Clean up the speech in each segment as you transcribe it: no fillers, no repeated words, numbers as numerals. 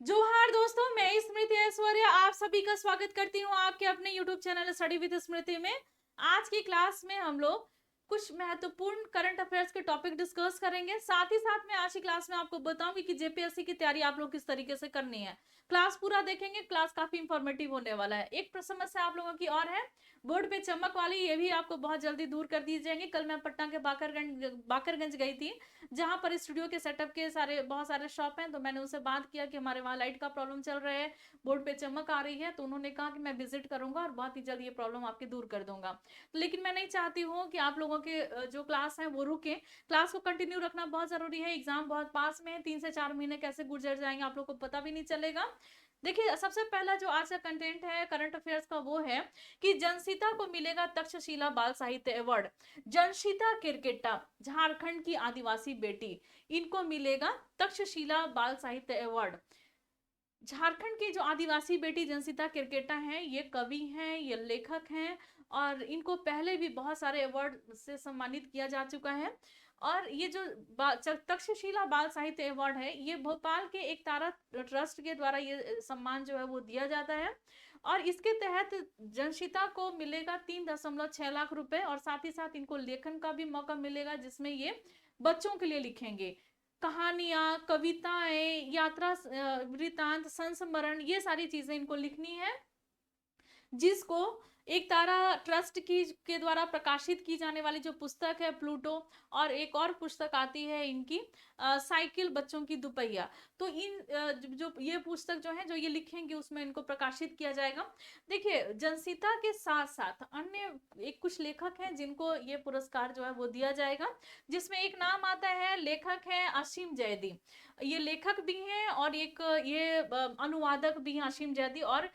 जोहार दोस्तों, मैं स्मृति ऐश्वर्या आप सभी का स्वागत करती हूँ आपके अपने यूट्यूब चैनल स्टडी विद स्मृति में। आज की क्लास में हम लोग कुछ महत्वपूर्ण करंट अफेयर्स के टॉपिक डिस्कस करेंगे। साथ ही साथ मैं आज की क्लास में आपको बताऊंगी कि जेपीएससी की तैयारी आप लोग किस तरीके से करनी है। क्लास पूरा देखेंगे, क्लास काफी इंफॉर्मेटिव होने वाला है। एक समस्या आप लोगों की और है, बोर्ड पे चमक वाली, ये भी आपको बहुत जल्दी दूर कर दी जाएंगी। कल मैं पटना के बाकरगंज गई थी, जहां पर स्टूडियो के सेटअप के बहुत सारे शॉप हैं। तो मैंने उनसे बात किया कि हमारे वहाँ लाइट का प्रॉब्लम चल रहा है, बोर्ड पे चमक आ रही है। तो उन्होंने कहा कि मैं विजिट करूंगा और बहुत ही जल्द ये प्रॉब्लम आपकी दूर कर दूंगा। लेकिन मैं नहीं चाहती हूँ कि आप लोगों के जो क्लास है वो रुके। क्लास को कंटिन्यू रखना बहुत जरूरी है। एग्जाम बहुत पास में है, 3 से 4 महीने कैसे गुजर जाएंगे आप लोग को पता भी नहीं चलेगा। देखिए, सबसे पहला जो आज का कंटेंट है करंट अफेयर्स का वो है कि जनसीता को मिलेगा तक्षशिला बाल साहित्य अवार्ड। जनशीता किरकिट्टा, झारखंड की आदिवासी बेटी, इनको मिलेगा तक्षशिला बाल साहित्य अवार्ड। झारखंड की जो आदिवासी बेटी जनसीता किरकेटा हैं, ये कवि हैं, ये लेखक हैं, और इनको पहले भी बहुत सारे अवार्ड से सम्मानित किया जा चुका है। और ये जो तक्षशिला बाल साहित्य अवार्ड है, ये भोपाल के एक तारा ट्रस्ट के द्वारा ये सम्मान जो है वो दिया जाता है। और इसके तहत जनशिता को मिलेगा 3.6 लाख रुपए, और साथ ही साथ इनको लेखन का भी मौका मिलेगा, जिसमें ये बच्चों के लिए लिखेंगे। कहानियां, कविताएं, यात्रा वृतांत, संस्मरण, ये सारी चीजें इनको लिखनी है, जिसको एक तारा ट्रस्ट की के द्वारा प्रकाशित की जाने वाली जो पुस्तक है प्लूटो, और एक और पुस्तक आती है इनकी साइकिल बच्चों की दुपहिया। तो इन जो ये पुस्तक जो है जो ये लिखेंगे उसमें इनको प्रकाशित किया जाएगा। देखिए, जनसीता के साथ साथ अन्य एक कुछ लेखक हैं जिनको ये पुरस्कार जो है वो दिया जाएगा, जिसमें एक नाम आता है, लेखक है असीम जैदी। ये लेखक भी हैं और एक ये अनुवादक भी हैं असीम जैदी। और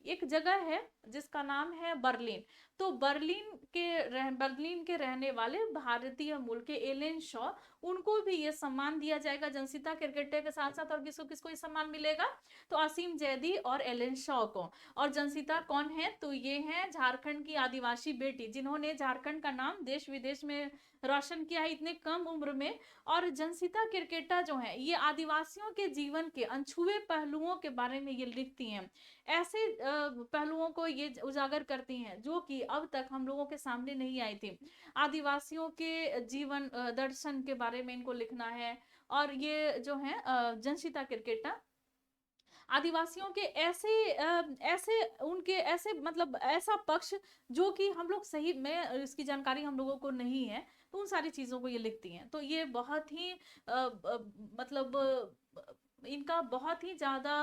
एक जगह है जिसका नाम है बर्लिन। तो बर्लिन के रहने वाले भारतीय मूल के एलेन शॉ, उनको भी ये सम्मान दिया जाएगा जनसीता क्रिकेटर के साथ साथ। और किसको किसको ये सम्मान मिलेगा? तो असीम जैदी और एलेन शॉ को। और जनसीता कौन है? तो ये है झारखंड की आदिवासी बेटी, जिन्होंने झारखंड का नाम देश विदेश में रोशन किया है इतने कम उम्र में। और जनसीता किरकेटा जो है, ये आदिवासियों के जीवन के अनछुए पहलुओं के बारे में ये लिखती हैं। ऐसे पहलुओं को ये उजागर करती हैं जो कि अब तक हम लोगों के सामने नहीं आई थी। आदिवासियों के जीवन दर्शन के बारे में इनको लिखना है। और ये जो है जनसीता किरकेटा आदिवासियों के ऐसे उनके ऐसे मतलब ऐसा पक्ष जो कि हम लोग सही में इसकी जानकारी हम लोगों को नहीं है, तो उन सारी चीजों को ये लिखती हैं। तो ये बहुत ही मतलब इनका बहुत ही ज्यादा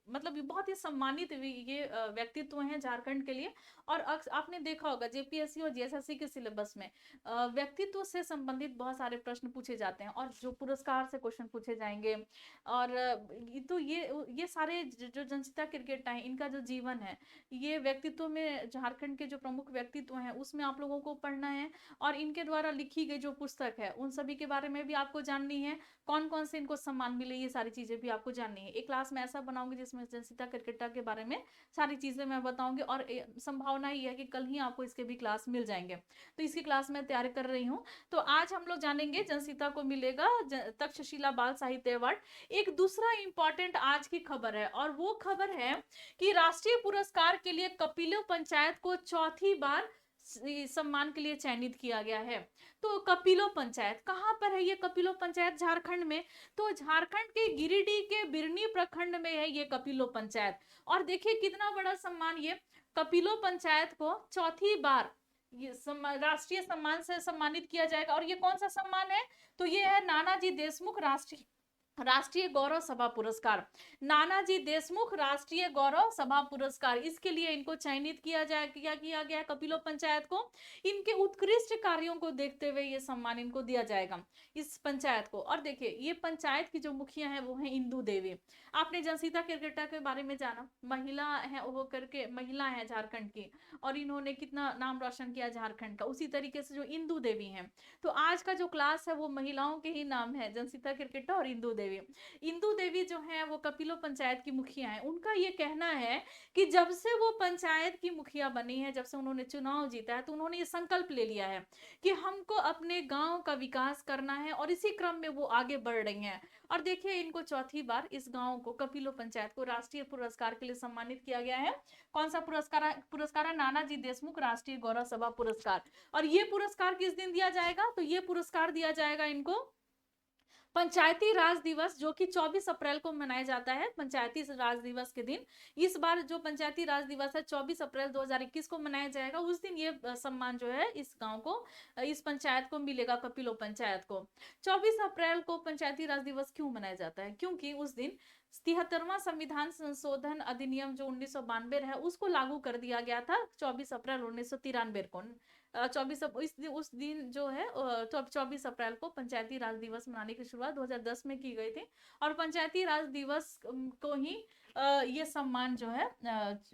मतलब ये बहुत ही सम्मानित ये व्यक्तित्व हैं झारखंड के लिए। और आपने देखा होगा जेपीएससी और जेएसएससी के सिलेबस में व्यक्तित्व से संबंधित बहुत सारे प्रश्न पूछे जाते हैं, और जो पुरस्कार से क्वेश्चन पूछे जाएंगे। और तो ये सारे जो जनसीता क्रिकेट है, इनका जो जीवन है, ये व्यक्तित्व में झारखंड के जो प्रमुख व्यक्तित्व हैं उसमें आप लोगों को पढ़ना है। और इनके द्वारा लिखी गई जो पुस्तक है उन सभी के बारे में भी आपको जाननी है। कौन कौन से इनको सम्मान मिले, ये सारी चीजें भी आपको जाननी है। एक क्लास में ऐसा बनाऊंगी जिसमें जनसीता क्रिकेटा के बारे में सारी चीजें मैं बताऊंगी, और संभावना ये है कि कल ही आपको इसके भी क्लास मिल जाएंगे। तो इसकी क्लास मैं तैयार कर रही हूँ। तो आज हम लोग जानेंगे जनसीता को मिलेगा तक्षशिला बाल साहित्य अवार्ड। एक दूसरा इंपॉर्टेंट आज की खबर है, और वो खबर है कि राष्ट्रीय पुरस्कार के लिए कपिलो पंचायत को चौथी बार सम्मान के लिए चयनित किया गया है। तो कपिलो पंचायत कहां पर है? ये कपिलो पंचायत झारखंड में। तो झारखंड के गिरिडीह के बिरनी प्रखंड में है ये कपिलो पंचायत। और देखिए कितना बड़ा सम्मान, ये कपिलो पंचायत को चौथी बार ये राष्ट्रीय सम्मान से सम्मानित किया जाएगा। और ये कौन सा सम्मान है? तो ये है नानाजी देशमुख राष्ट्रीय राष्ट्रीय गौरव सभा पुरस्कार। नानाजी देशमुख राष्ट्रीय गौरव सभा पुरस्कार, इसके लिए इनको चयनित किया गया कपिलो पंचायत को। इनके उत्कृष्ट कार्यों को देखते हुए ये सम्मान इनको दिया जाएगा, इस पंचायत को। और देखिए, ये पंचायत की जो मुखिया है वो है इंदू देवी। आपने जनसीता क्रिकेटा के बारे में जाना, महिला है वो करके, महिला है झारखंड की, और इन्होंने कितना नाम रोशन किया झारखंड का। उसी तरीके से जो इंदू देवी हैं, तो आज का जो क्लास है वो महिलाओं के ही नाम है, जनसीता क्रिकेटा और इंदू देवी। देवी। इंदु देवी जो है वो कपिलो पंचायत की मुखिया है। उनका ये कहना है कि जब से वो पंचायत की मुखिया बनी है, जब से उन्होंने चुनाव जीता है, तो उन्होंने ये संकल्प ले लिया है कि हमको अपने गांव का विकास करना है, और इसी क्रम में वो आगे बढ़ रही हैं। और देखिए, इनको चौथी बार इस गांव को, कपिलो पंचायत को, राष्ट्रीय पुरस्कार के लिए सम्मानित किया गया है। कौन सा पुरस्कार है? नानाजी देशमुख राष्ट्रीय गौरव सभा पुरस्कार। और ये पुरस्कार किस दिन दिया जाएगा? तो ये पुरस्कार दिया जाएगा इनको पंचायती राज दिवस, जो कि 24 अप्रैल को मनाया जाता है, पंचायती राज दिवस के दिन। इस बार जो पंचायती राज दिवस है 24 अप्रैल 2021 को मनाया जाएगा। उस दिन ये सम्मान जो है इस गांव को, इस पंचायत को मिलेगा, कपिलो पंचायत को। 24 अप्रैल को पंचायती राज दिवस क्यों मनाया जाता है? क्योंकि उस दिन 73वां संविधान संशोधन अधिनियम जो 1992 है, उसको लागू कर दिया गया था 24 अप्रैल 1993 को। 24 उस दिन जो है 24 अप्रैल को पंचायती राज दिवस मनाने की शुरुआत 2010 में की गई थी। और पंचायती राज दिवस को ही ये सम्मान जो है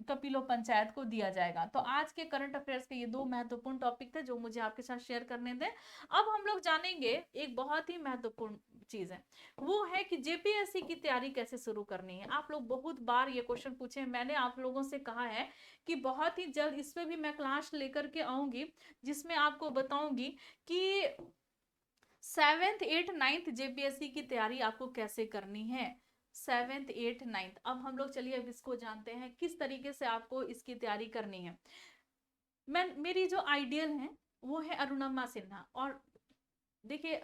कपिलो पंचायत को दिया जाएगा। तो आज के करंट अफेयर्स के ये दो महत्वपूर्ण टॉपिक थे जो मुझे आपके साथ शेयर करने थे। अब हम लोग जानेंगे एक बहुत ही महत्वपूर्ण चीज है, वो है कि जेपीएससी की तैयारी कैसे शुरू करनी है। आप लोग बहुत बार ये क्वेश्चन पूछे, मैंने आप लोगों से कहा है कि बहुत ही जल्द इस पे भी मैं क्लास लेकर के आऊंगी, जिसमें आपको बताऊंगी कि 7th 8th 9th जेपीएससी की तैयारी आपको कैसे करनी है। 7th 8th 9th। अब हम लोग चलिए अब इसको जानते हैं किस तरीके से आपको इसकी तैयारी करनी है। मेरी जो आइडियल है वो है अरुणिमा सिन्हा। और देखिए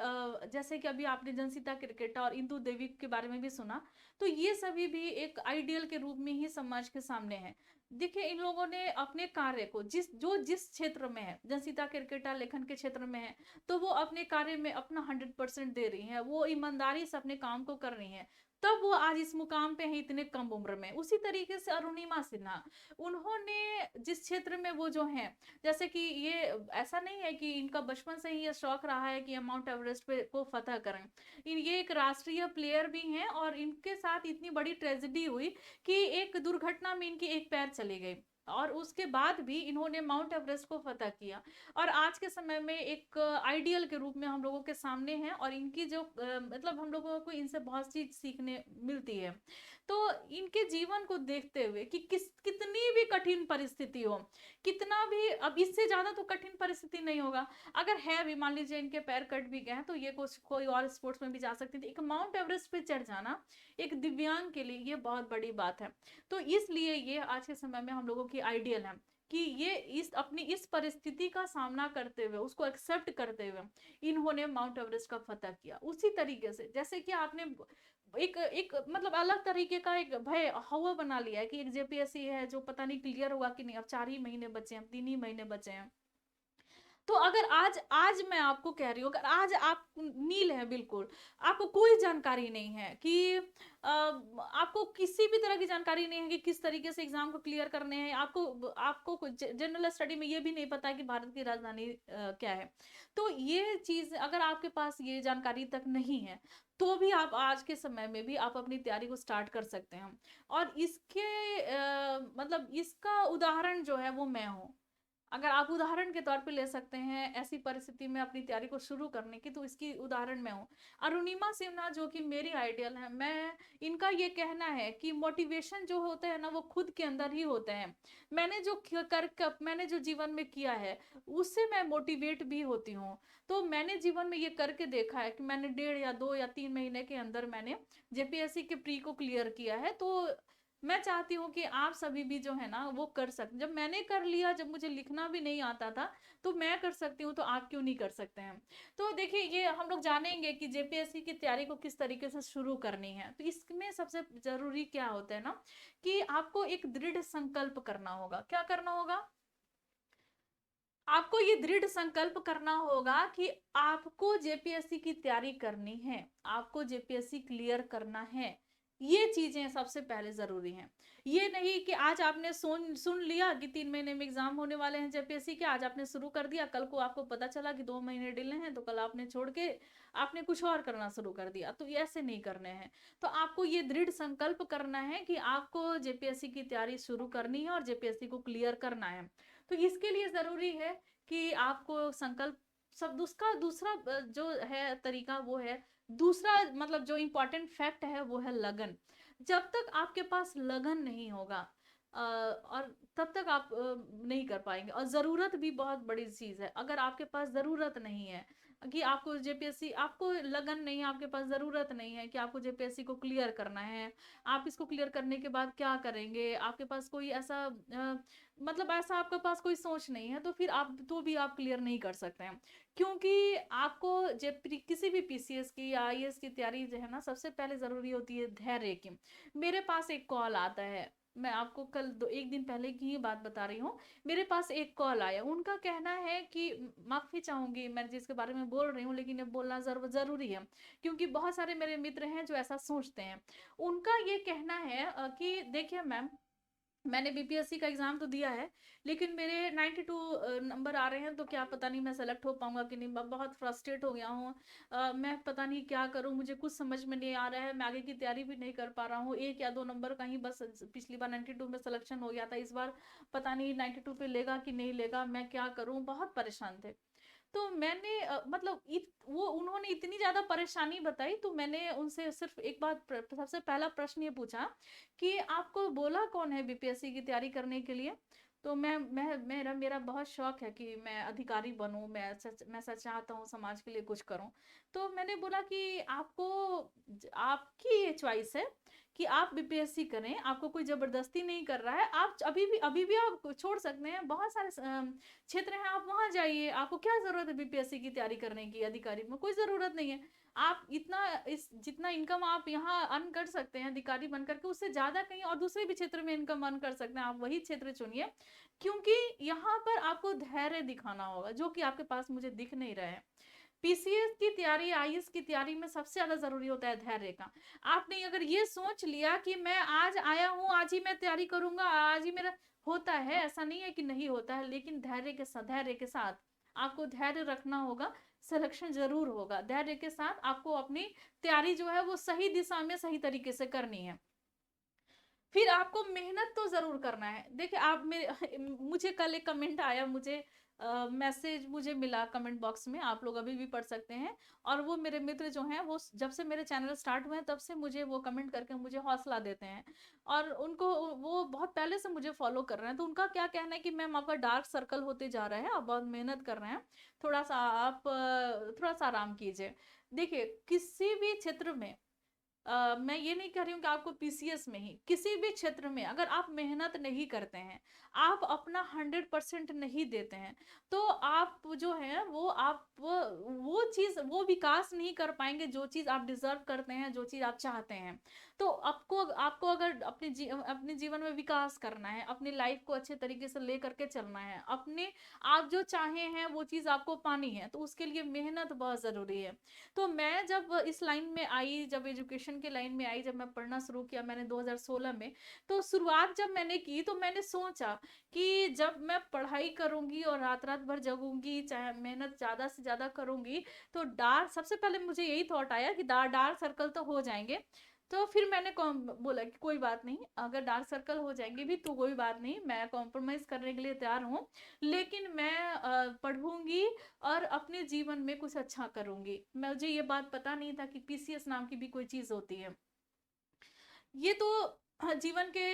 जैसे कि अभी आपने जनसिता क्रिकेटर और इंदु देवी के बारे में भी सुना, तो ये सभी भी एक आइडियल के रूप में ही समाज के सामने है। देखिए, इन लोगों ने अपने कार्य को जिस क्षेत्र में है, जनसिता क्रिकेटर लेखन के क्षेत्र में है, तो वो अपने कार्य में अपना 100% दे रही है, वो ईमानदारी से अपने काम को कर रही है, तब वो आज इस मुकाम पे है इतने कम उम्र में। उसी तरीके से अरुणिमा सिन्हा, उन्होंने जिस क्षेत्र में वो जो है, जैसे कि ये ऐसा नहीं है कि इनका बचपन से ही ये शौक रहा है कि माउंट एवरेस्ट पे को फतह करें। ये एक राष्ट्रीय प्लेयर भी हैं, और इनके साथ इतनी बड़ी ट्रेजेडी हुई कि एक दुर्घटना में इनकी एक पैर चली गई, और उसके बाद भी इन्होंने माउंट एवरेस्ट को फतह किया, और आज के समय में एक आइडियल के रूप में हम लोगों के सामने हैं। और इनकी जो मतलब हम लोगों को इनसे बहुत चीज सीखने मिलती है। तो इनके जीवन को देखते हुए कि कितनी भी कठिन परिस्थिति हो, कितना भी, अब इससे ज्यादा तो कठिन परिस्थिति नहीं होगा। अगर है भी, मान लीजिए इनके पैर कट भी गए हैं, तो ये कोई और स्पोर्ट्स में भी जा सकती थी। एक माउंट एवरेस्ट पे चढ़ जाना एक दिव्यांग के लिए ये बहुत बड़ी बात है। तो इसलिए ये आज के समय में हम लोगों की आइडियल है कि ये अपनी इस परिस्थिति का सामना करते हुए, उसको एक्सेप्ट करते हुए इन्होंने माउंट एवरेस्ट का फतह किया। उसी तरीके से जैसे कि आपने एक मतलब अलग तरीके का एक भय हवा बना लिया है कि एक जेपीएससी है जो पता नहीं क्लियर होगा कि नहीं, अब 4 ही महीने बचे हैं, 3 ही महीने बचे हैं। तो अगर आज मैं आपको कह रही हूँ, अगर आज आप नील है, बिल्कुल आपको कोई जानकारी नहीं है कि आपको किसी भी तरह की जानकारी नहीं है कि किस तरीके से एग्जाम को क्लियर करने हैं, आपको जनरल स्टडी में ये भी नहीं पता है कि भारत की राजधानी क्या है, तो ये चीज अगर आपके पास ये जानकारी तक नहीं है, तो भी आप आज के समय में भी आप अपनी तैयारी को स्टार्ट कर सकते हैं। और इसके मतलब इसका उदाहरण जो है वो मैं हूँ। अगर आप उदाहरण के तौर पे ले सकते हैं ऐसी परिस्थिति में अपनी तैयारी को शुरू करने की, तो इसकी उदाहरण मैं हूँ। अरुणिमा सिन्हा जो कि मेरी आइडियल है, मैं इनका ये कहना है कि मोटिवेशन जो होते हैं ना, वो खुद के अंदर ही होते हैं। मैंने जो जीवन में किया है उससे मैं मोटिवेट भी होती हूँ। तो मैंने जीवन में ये करके देखा है कि मैंने 1.5 या 2 या 3 महीने के अंदर मैंने जेपीएससी के प्री को क्लियर किया है। तो मैं चाहती हूँ कि आप सभी भी जो है ना वो कर सकते। जब मैंने कर लिया, जब मुझे लिखना भी नहीं आता था, तो मैं कर सकती हूँ, तो आप क्यों नहीं कर सकते हैं। तो देखिए, ये हम लोग जानेंगे कि जेपीएससी की तैयारी को किस तरीके से शुरू करनी है। तो इसमें सबसे जरूरी क्या होता है ना, कि आपको एक दृढ़ संकल्प करना होगा। क्या करना होगा? आपको ये दृढ़ संकल्प करना होगा कि आपको जेपीएससी की तैयारी करनी है, आपको जेपीएससी क्लियर करना है। ये चीजें सबसे पहले जरूरी हैं। ये नहीं कि आज आपने सुन लिया कि 3 महीने में एग्जाम होने वाले हैं जेपीएससी के, आज आपने शुरू कर दिया, कल को आपको पता चला कि 2 महीने डिले हैं, तो कल आपने छोड़ के आपने कुछ और करना शुरू कर दिया। तो ऐसे नहीं करने हैं। तो आपको ये दृढ़ संकल्प करना है कि आपको जेपीएससी की तैयारी शुरू करनी है और जेपीएससी को क्लियर करना है। तो इसके लिए जरूरी है कि आपको संकल्प, सब उसका दूसरा जो है तरीका वो है दूसरा मतलब जो इम्पोर्टेंट फैक्ट है वो है लगन। जब तक आपके पास लगन नहीं होगा और तब तक आप नहीं कर पाएंगे। और ज़रूरत भी बहुत बड़ी चीज़ है। अगर आपके पास ज़रूरत नहीं है कि आपको जेपीएससी, आपको लगन नहीं है, आपके पास ज़रूरत नहीं है कि आपको जेपीएससी को क्लियर करना है, आप इसको क्लियर करने के बाद क्या करेंगे, आपके पास कोई ऐसा मतलब ऐसा आपके पास कोई सोच नहीं है, तो फिर आप तो भी आप क्लियर नहीं कर सकते हैं। क्योंकि आपको जब किसी भी पीसीएस की या आईएएस की तैयारी जो है ना, सबसे पहले ज़रूरी होती है धैर्य की। मेरे पास एक कॉल आता है, मैं आपको कल एक दिन पहले की ही बात बता रही हूँ। मेरे पास एक कॉल आया, उनका कहना है कि माफ़ी चाहूँगी मैं जिसके बारे में बोल रही हूँ, लेकिन ये बोलना ज़रूरी है क्योंकि बहुत सारे मेरे मित्र हैं जो ऐसा सोचते हैं। उनका ये कहना है कि देखिए मैम, मैंने बीपीएससी का एग्जाम तो दिया है, लेकिन मेरे 92 नंबर आ रहे हैं, तो क्या पता नहीं मैं सेलेक्ट हो पाऊंगा कि नहीं। मैं बहुत फ्रस्ट्रेट हो गया हूँ। मैं पता नहीं क्या करूँ, मुझे कुछ समझ में नहीं आ रहा है, मैं आगे की तैयारी भी नहीं कर पा रहा हूँ। 1 या 2 नंबर का ही बस, पिछली बार 92 में सिलेक्शन हो गया था, इस बार पता नहीं 92 पे लेगा कि नहीं लेगा, मैं क्या करूँ, बहुत परेशान थे। तो मैंने मतलब वो उन्होंने इतनी ज़्यादा परेशानी बताई, तो मैंने उनसे सिर्फ एक बात सबसे पहला प्रश्न ये पूछा कि आपको बोला कौन है बीपीएससी की तैयारी करने के लिए। तो मैं मेरा मेरा बहुत शौक है कि मैं अधिकारी बनूं, मैं सच चाहता हूँ समाज के लिए कुछ करूं। तो मैंने बोला कि आपको आपकी ये चॉइस है कि आप बीपीएससी करें, आपको कोई जबरदस्ती नहीं कर रहा है, आप अभी भी आप छोड़ सकते हैं, बहुत सारे क्षेत्र हैं, आप वहां जाइए, आपको क्या जरूरत है बीपीएससी की तैयारी करने की, अधिकारी में कोई जरूरत नहीं है। आप इतना इस जितना इनकम आप यहाँ अर्न कर सकते हैं अधिकारी बन करके, उससे ज्यादा कहीं और दूसरे भी क्षेत्र में इनकम अर्न कर सकते हैं, आप वही क्षेत्र चुनिए। क्योंकि यहाँ पर आपको धैर्य दिखाना होगा, जो कि आपके पास मुझे दिख नहीं रहा है। पीसीएस की तैयारी, आईएएस की तैयारी में सबसे ज्यादा जरूरी होता है धैर्य का। आपने अगर ये सोच लिया कि मैं आज आया हूँ, आज ही मैं तैयारी करूंगा, आज ही मेरा होता है, ऐसा नहीं है कि नहीं होता है, लेकिन धैर्य के साथ आपको धैर्य रखना होगा, सिलेक्शन जरूर होगा। धैर्य के साथ आपको अपनी तैयारी जो है वो सही दिशा में सही तरीके से करनी है। फिर आपको मेहनत तो जरूर करना है। देखिए आप मेरे मुझे कल एक कमेंट आया, मुझे मैसेज मुझे मिला कमेंट बॉक्स में, आप लोग अभी भी पढ़ सकते हैं। और वो मेरे मित्र जो हैं, वो जब से मेरे चैनल स्टार्ट हुए हैं तब से मुझे वो कमेंट करके मुझे हौसला देते हैं। और उनको वो बहुत पहले से मुझे फॉलो कर रहे हैं। तो उनका क्या कहना है कि मैम आपका डार्क सर्कल होते जा रहा है, आप बहुत मेहनत कर रहे हैं, थोड़ा सा आप थोड़ा सा आराम कीजिए। देखिए किसी भी क्षेत्र में मैं ये नहीं कह रही हूँ कि आपको पीसीएस में ही, किसी भी क्षेत्र में अगर आप मेहनत नहीं करते हैं, आप अपना 100% नहीं देते हैं, तो आप जो है वो आप वो चीज, वो विकास नहीं कर पाएंगे जो चीज आप डिजर्व करते हैं, जो चीज आप चाहते हैं। तो आपको आपको अगर अपने जीवन में विकास करना है, अपनी लाइफ को अच्छे तरीके से ले करके चलना है, अपने आप जो चाहे हैं वो चीज आपको पानी है, तो उसके लिए मेहनत बहुत जरूरी है। तो मैं जब इस लाइन में आई, जब एजुकेशन के लाइन में आई, जब मैं पढ़ना शुरू किया मैंने 2016 में, तो शुरुआत जब मैंने की तो मैंने सोचा कि जब मैं पढ़ाई करूंगी और रात रात भर जगूंगी, चाहे मेहनत ज़्यादा से ज़्यादा करूंगी, तो डार्क, सबसे पहले मुझे यही थॉट आया कि डार्क सर्कल तो हो जाएंगे। तो फिर मैंने बोला कि कोई बात नहीं, अगर डार्क सर्कल हो जाएंगे भी तो कोई बात नहीं, मैं कॉम्प्रोमाइज करने के लिए तैयार हूँ, लेकिन मैं पढ़ूंगी और अपने जीवन में कुछ अच्छा करूंगी। मुझे ये बात पता नहीं था कि पीसीएस नाम की भी कोई चीज होती है। ये तो जीवन के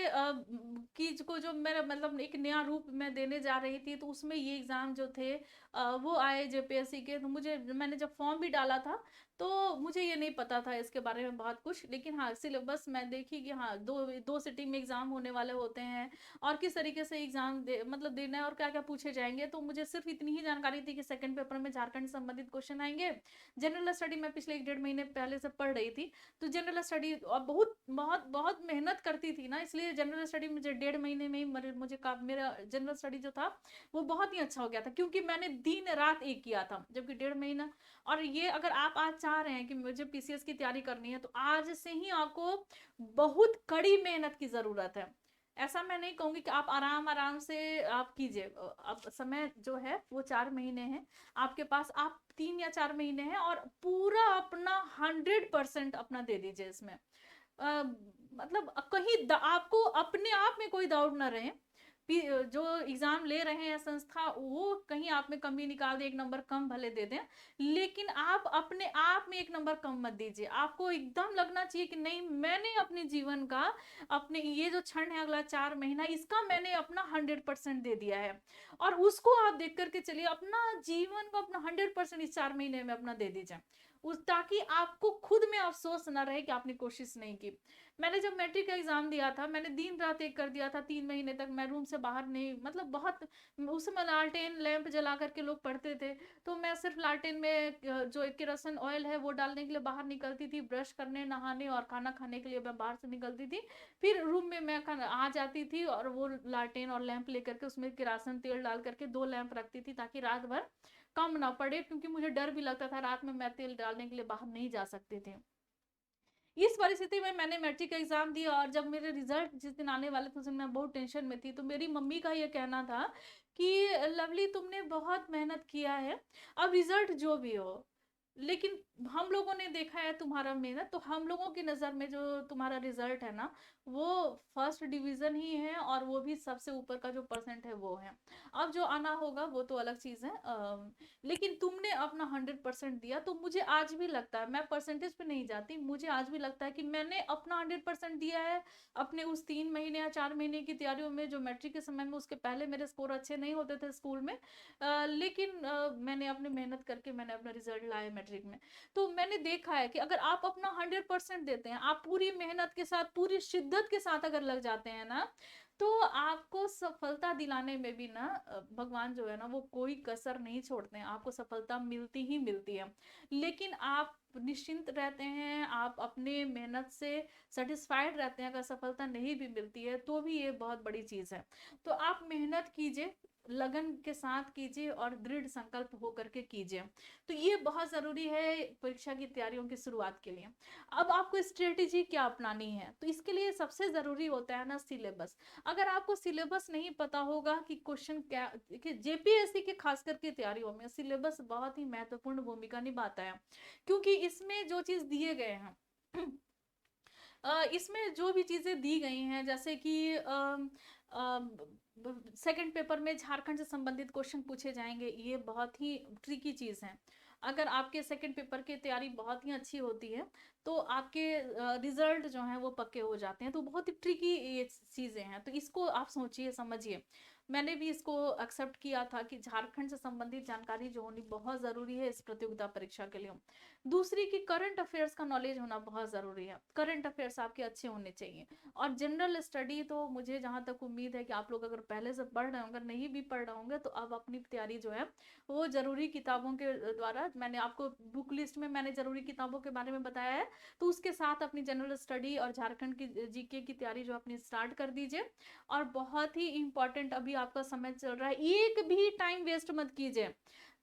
की को जो मेरा मतलब एक नया रूप मैं देने जा रही थी, तो उसमें ये एग्जाम जो थे वो आए जेपीएससी के। तो मैंने जब फॉर्म भी डाला था, तो मुझे ये नहीं पता था इसके बारे में बहुत कुछ, लेकिन हाँ सिलेबस मैं देखी कि हाँ दो दो सिटिंग में एग्जाम होने वाले होते हैं, और किस तरीके से एग्जाम मतलब देना है और क्या क्या पूछे जाएंगे। तो मुझे सिर्फ इतनी ही जानकारी थी कि सेकंड पेपर में झारखंड संबंधित क्वेश्चन आएंगे। जनरल स्टडी मैं पिछले 1 डेढ़ महीने पहले से पढ़ रही थी, तो जनरल स्टडी और बहुत बहुत बहुत मेहनत करती थी ना, इसलिए जनरल स्टडी मुझे 1 डेढ़ महीने में ही मुझे मेरा जनरल स्टडी जो था वो बहुत ही अच्छा हो गया था, क्योंकि मैंने दिन रात एक किया था, जबकि 1 डेढ़ महीना। और ये अगर आप आज चाह रहे हैं कि मुझे पीसीएस की तैयारी करनी है, तो आज से ही आपको बहुत कड़ी मेहनत की जरूरत है। ऐसा मैं नहीं कहूंगी कि आप आराम आराम से आप कीजिए। अब समय जो है वो 4 महीने है आपके पास, आप 3 या 4 महीने हैं, और पूरा अपना 100% अपना दे दीजिए इसमें। मतलब कहीं आपको अपने आप में कोई डाउट ना रहे जो एग्जाम ले रहे हैं संस्था, वो कहीं आप में कमी निकाल दे, एक नंबर कम भले दे दें, लेकिन आप अपने आप में एक नंबर कम मत दीजिए। आपको एकदम लगना चाहिए कि नहीं, मैंने अपने जीवन का, अपने ये जो क्षण है अगला 4 महीना, इसका मैंने अपना 100% दे दिया है। और उसको आप देख करके चलिए, अपना जीवन को अपना 100% इस 4 महीने में अपना दे दीजिए, उस ताकि आपको खुद में अफसोस ना रहे कि आपने कोशिश नहीं की। मैंने जब मैट्रिक का एग्जाम दिया था, मैंने दिन रात एक कर दिया था, 3 महीने तक मैं रूम से बाहर नहीं, मतलब बहुत, उस समय लालटेन लैंप जला करके लोग पढ़ते थे, तो मैं सिर्फ लालटेन में जो केरोसिन ऑयल है वो डालने के लिए बाहर निकलती थी, ब्रश करने, नहाने और खाना खाने के लिए मैं बाहर से निकलती थी। फिर रूम में मैं आ जाती थी और वो लालटेन और लैंप लेकर के उसमें केरोसिन तेल डाल करके 2 लैंप रखती थी, ताकि रात भर कम ना पड़े, क्योंकि मुझे डर भी लगता था, रात में मैं तेल डालने के लिए बाहर नहीं जा सकते थे। इस परिस्थिति में मैंने मैट्रिक का एग्जाम दिया, और जब मेरे रिजल्ट जिस दिन आने वाले थे उस दिन मैं बहुत टेंशन में थी। तो मेरी मम्मी का ये कहना था कि लवली, तुमने बहुत मेहनत किया है, अब रिजल्ट जो भी हो, लेकिन हम लोगों ने देखा है तुम्हारा मेहनत, तो हम लोगों की नज़र में जो तुम्हारा रिजल्ट है ना, वो फर्स्ट डिवीज़न ही है, और वो भी सबसे ऊपर का जो परसेंट है वो है। अब जो आना होगा वो तो अलग चीज़ है, लेकिन तुमने अपना 100% दिया। तो मुझे आज भी लगता है, मैं परसेंटेज पे नहीं जाती, मुझे आज भी लगता है कि मैंने अपना 100% दिया है अपने उस 3 महीने या 4 महीने की तैयारियों में, जो मैट्रिक के समय में, उसके पहले मेरे स्कोर अच्छे नहीं होते थे स्कूल में, लेकिन मैंने अपनी मेहनत करके मैंने अपना रिजल्ट लाया मैट्रिक में। तो मैंने देखा है कि अगर आप अपना 100% देते हैं, आप पूरी मेहनत के साथ, पूरी शिद्दत के साथ अगर लग जाते हैं ना, तो आपको सफलता दिलाने में भी ना भगवान जो है ना, वो कोई कसर नहीं छोड़ते हैं, आपको सफलता मिलती ही मिलती है। लेकिन आप निश्चिंत रहते हैं, आप अपने मेहनत से सेटिस्फाइड रहते हैं, अगर सफलता नहीं भी मिलती है तो भी ये बहुत बड़ी चीज़ है। तो आप मेहनत कीजिए, लगन के साथ कीजिए, और दृढ़ संकल्प होकर के कीजिए। तो ये बहुत ज़रूरी है परीक्षा की तैयारियों की शुरुआत के लिए। अब आपको स्ट्रेटेजी क्या अपनानी है, तो इसके लिए सबसे ज़रूरी होता है ना सिलेबस। अगर आपको सिलेबस नहीं पता होगा कि क्वेश्चन क्या, देखिए जेपीएससी के खास करके तैयारियों में सिलेबस बहुत ही महत्वपूर्ण भूमिका निभाता है, क्योंकि इसमें जो चीज़ दिए गए हैं इसमें जो भी चीज़ें दी गई हैं, जैसे कि सेकंड पेपर में झारखंड से संबंधित क्वेश्चन पूछे जाएंगे, ये बहुत ही ट्रिकी चीज़ है। अगर आपके सेकंड पेपर की तैयारी बहुत ही अच्छी होती है, तो आपके रिजल्ट जो हैं वो पक्के हो जाते हैं। तो बहुत ही ट्रिकी ये चीज़ें हैं, तो इसको आप सोचिए, समझिए। मैंने भी इसको एक्सेप्ट किया था कि झारखंड से संबंधित जानकारी जो होनी बहुत ज़रूरी है इस प्रतियोगिता परीक्षा के लिए। दूसरी की करंट अफेयर्स का नॉलेज होना बहुत ज़रूरी है, करंट अफेयर्स आपके अच्छे होने चाहिए। और जनरल स्टडी तो मुझे जहाँ तक उम्मीद है कि आप लोग अगर पहले से पढ़ रहे होंगे, नहीं भी पढ़ रहे होंगे, तो अब अपनी तैयारी जो है वो ज़रूरी किताबों के द्वारा, मैंने आपको बुक लिस्ट में मैंने ज़रूरी किताबों के बारे में बताया है, तो उसके साथ अपनी जनरल स्टडी और झारखंड की जीके की तैयारी जो अपनी स्टार्ट कर दीजिए। और बहुत ही इंपॉर्टेंट, अभी आपका समय चल रहा है, एक भी टाइम वेस्ट मत कीजिए,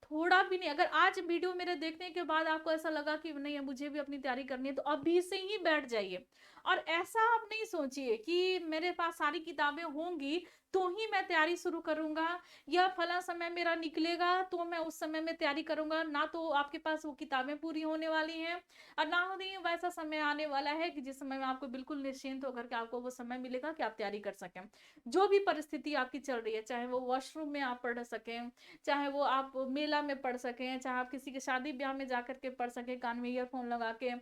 थोड़ा भी नहीं। अगर आज वीडियो मेरे देखने के बाद आपको ऐसा लगा कि नहीं मुझे भी अपनी तैयारी करनी है, तो अभी से ही बैठ जाइए। और ऐसा आप नहीं सोचिए कि मेरे पास सारी किताबें होंगी तो ही मैं तैयारी शुरू करूंगा, या फला समय मेरा निकलेगा तो मैं उस समय में तैयारी करूंगा। ना तो आपके पास वो किताबें पूरी होने वाली हैं, और ना ही वैसा समय आने वाला है कि जिस समय में आपको बिल्कुल निश्चिंत होकर के आपको वो समय मिलेगा कि आप तैयारी कर सकें। जो भी परिस्थिति आपकी चल रही है, चाहे वो वॉशरूम में आप पढ़ सकें, चाहे वो आप मेला में पढ़ सकें, चाहे आप किसी के शादी ब्याह में जाकर के पढ़ सकें कान में ईयरफोन लगा के,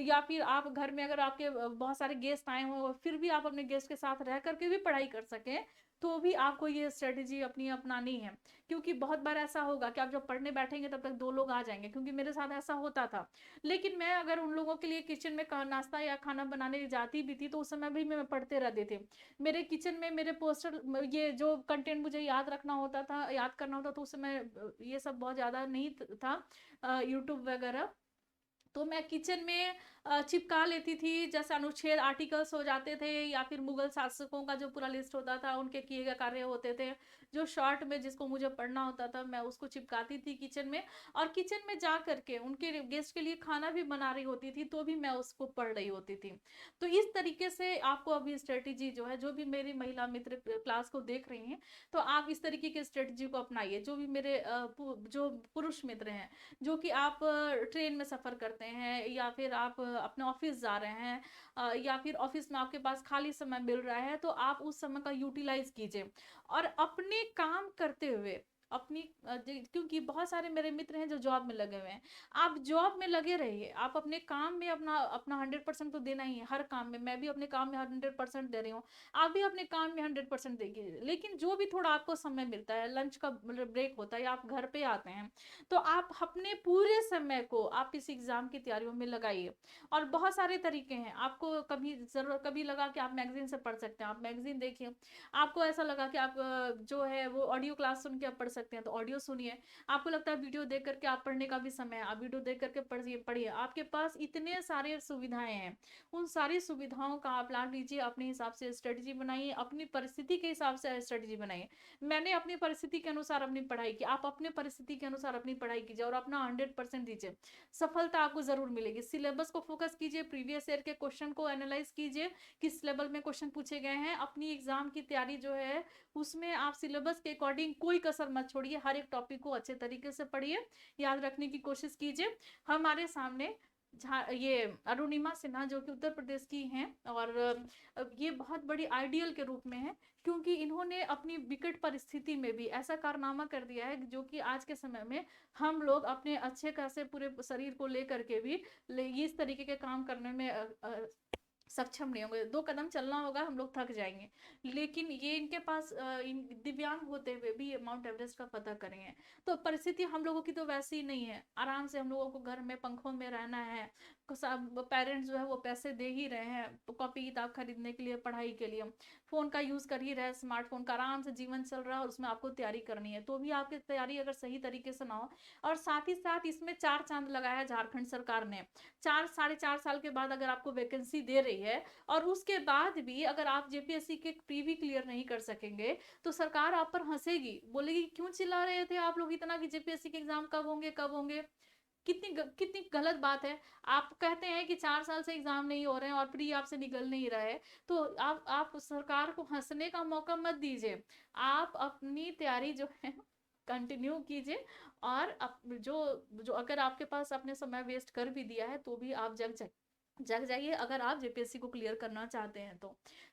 या फिर आप घर में अगर आपके बहुत सारे गेस्ट आए हो, फिर भी आप अपने गेस्ट के साथ रह करके भी पढ़ाई कर सकें, तो भी आपको ये स्ट्रेटेजी अपनी अपनानी है। क्योंकि बहुत बार ऐसा होगा कि आप जब पढ़ने बैठेंगे तब तक 2 लोग आ जाएंगे, क्योंकि मेरे साथ ऐसा होता था। लेकिन मैं अगर उन लोगों के लिए किचन में नाश्ता या खाना बनाने जाती भी थी, तो उस समय भी मैं पढ़ते रहती थी। मेरे किचन में मेरे पोस्टर, ये जो कंटेंट मुझे याद रखना होता था, याद करना होता, तो उस समय ये सब बहुत ज़्यादा नहीं था, यूट्यूब वगैरह। तो मैं किचन में चिपका लेती थी, जैसे अनुच्छेद आर्टिकल्स हो जाते थे, या फिर मुगल शासकों का जो पूरा लिस्ट होता था, उनके किए गए कार्य होते थे, जो शॉर्ट में जिसको मुझे पढ़ना होता था, मैं उसको चिपकाती थी किचन में। और किचन में जा करके उनके गेस्ट के लिए खाना भी बना रही होती थी, तो भी मैं उसको पढ़ रही होती थी। तो इस तरीके से आपको अभी स्ट्रेटेजी जो है, जो भी मेरी महिला मित्र क्लास को देख रही हैं, तो आप इस तरीके की स्ट्रेटेजी को अपनाइए। जो भी मेरे जो पुरुष मित्र हैं, जो कि आप ट्रेन में सफ़र करते हैं, या फिर आप अपने ऑफिस जा रहे हैं, या फिर ऑफिस में आपके पास खाली समय मिल रहा है, तो आप उस समय का यूटिलाइज कीजिए और अपने काम करते हुए अपनी क्योंकि बहुत सारे मेरे मित्र हैं जो जॉब में लगे हुए हैं, आप जॉब में लगे रहिए, आप अपने काम में अपना अपना 100% तो देना ही है हर काम में। मैं भी अपने काम में 100% दे रही हूँ, आप भी अपने काम में 100% देखिए। लेकिन जो भी थोड़ा आपको समय मिलता है, लंच का मतलब ब्रेक होता है या आप घर पे आते हैं, तो आप अपने पूरे समय को आप इस एग्जाम की तैयारियों में लगाइए। और बहुत सारे तरीके हैं, आपको कभी जरूरत कभी लगा कि आप मैगजीन से पढ़ सकते हैं, आप मैगजीन देखिए। आपको ऐसा लगा कि आप जो है वो ऑडियो क्लास सुन के आप पढ़ सकते हैं, तो ऑडियो सुनिए। आपको लगता है वीडियो देख करके आप पढ़ने का भी समय है, आप वीडियो देख करके पढ़िए। आपके पास इतने सारे सुविधाएं हैं, उन सारी सुविधाओं का आप लाभ लीजिए, अपने हिसाब से स्ट्रेटजी बनाइए, अपनी परिस्थिति के हिसाब से स्ट्रेटजी बनाइए। मैंने अपनी परिस्थिति के अनुसार अपनी पढ़ाई की, आप अपने परिस्थिति के अनुसार अपनी पढ़ाई कीजिए और अपना 100% दीजिए, सफलता आपको जरूर मिलेगी। सिलेबस को फोकस कीजिए, प्रीवियस ईयर के क्वेश्चन को एनालाइज कीजिए, किस लेवल में क्वेश्चन पूछे गए हैं। अपनी एग्जाम की तैयारी जो है उसमें आप सिलेबस के अकॉर्डिंग कोई कसर मत छोड़िए, हर एक टॉपिक को अच्छे तरीके से पढ़िए, याद रखने की कोशिश कीजिए। हमारे सामने ये अरुणिमा सिन्हा जो कि उत्तर प्रदेश की हैं, और ये बहुत बड़ी आइडियल के रूप में है, क्योंकि इन्होंने अपनी विकट परिस्थिति में भी ऐसा कारनामा कर दिया है जो कि आज के समय में हम लोग अपने अच्छे खासे पूरे शरीर को लेकर के भी इस तरीके के काम करने में सक्षम नहीं होंगे। 2 कदम चलना होगा, हम लोग थक जाएंगे, लेकिन ये इनके पास दिव्यांग होते हुए भी माउंट एवरेस्ट का पता करेंगे। तो परिस्थिति हम लोगों की तो वैसी ही नहीं है, आराम से हम लोगों को घर में पंखों में रहना है, पेरेंट्स जो है वो पैसे दे ही रहे हैं कॉपी किताब खरीदने के लिए, पढ़ाई के लिए, फोन का यूज कर ही रहे, स्मार्टफोन का, आराम से जीवन चल रहा है और उसमें आपको तैयारी करनी है। तो भी आपकी तैयारी अगर सही तरीके से ना हो, और साथ ही साथ इसमें 4 चांद लगाया है झारखंड सरकार ने, 4 साढ़े 4 साल के बाद अगर आपको वैकेंसी दे रही है, और उसके बाद भी अगर आप जेपीएससी के प्रीवी क्लियर नहीं कर सकेंगे, तो सरकार आप पर हंसेगी, बोलेगी क्यों चिल्ला रहे थे आप लोग इतना कि जेपीएससी के एग्जाम कब होंगे कब होंगे। कितनी गलत बात है। आप कहते हैं कि 4 साल से एग्जाम नहीं हो रहे हैं और प्री आपसे निकल नहीं रहा है, तो आप सरकार को हंसने का मौका मत दीजिए। आप अपनी तैयारी जो है कंटिन्यू कीजिए, और जो जो अगर आपके पास आपने समय वेस्ट कर भी दिया है, तो भी आप जग जाइए अगर आप जेपीएससी को क्लियर करना चाहते हैं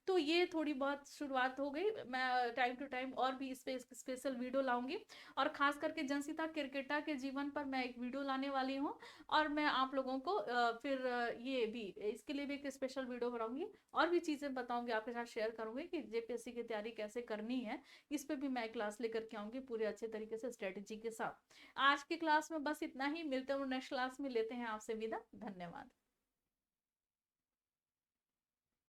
तो ये थोड़ी बहुत शुरुआत हो गई। मैं टाइम टू टाइम और भी इस पे स्पेशल वीडियो लाऊंगी, और खास करके जनसीता क्रिकेटा के जीवन पर मैं एक वीडियो लाने वाली हूँ, और मैं आप लोगों को फिर ये भी इसके लिए भी एक स्पेशल वीडियो बनाऊंगी, और भी चीज़ें बताऊंगी, आपके साथ शेयर करूंगी कि जेपीएससी की तैयारी कैसे करनी है। इस पे भी मैं क्लास लेकर के आऊंगी पूरे अच्छे तरीके से स्ट्रेटेजी के साथ। आज की क्लास में बस इतना ही, मिलते हैं नेक्स्ट क्लास में, लेते हैं आपसे विदा, धन्यवाद।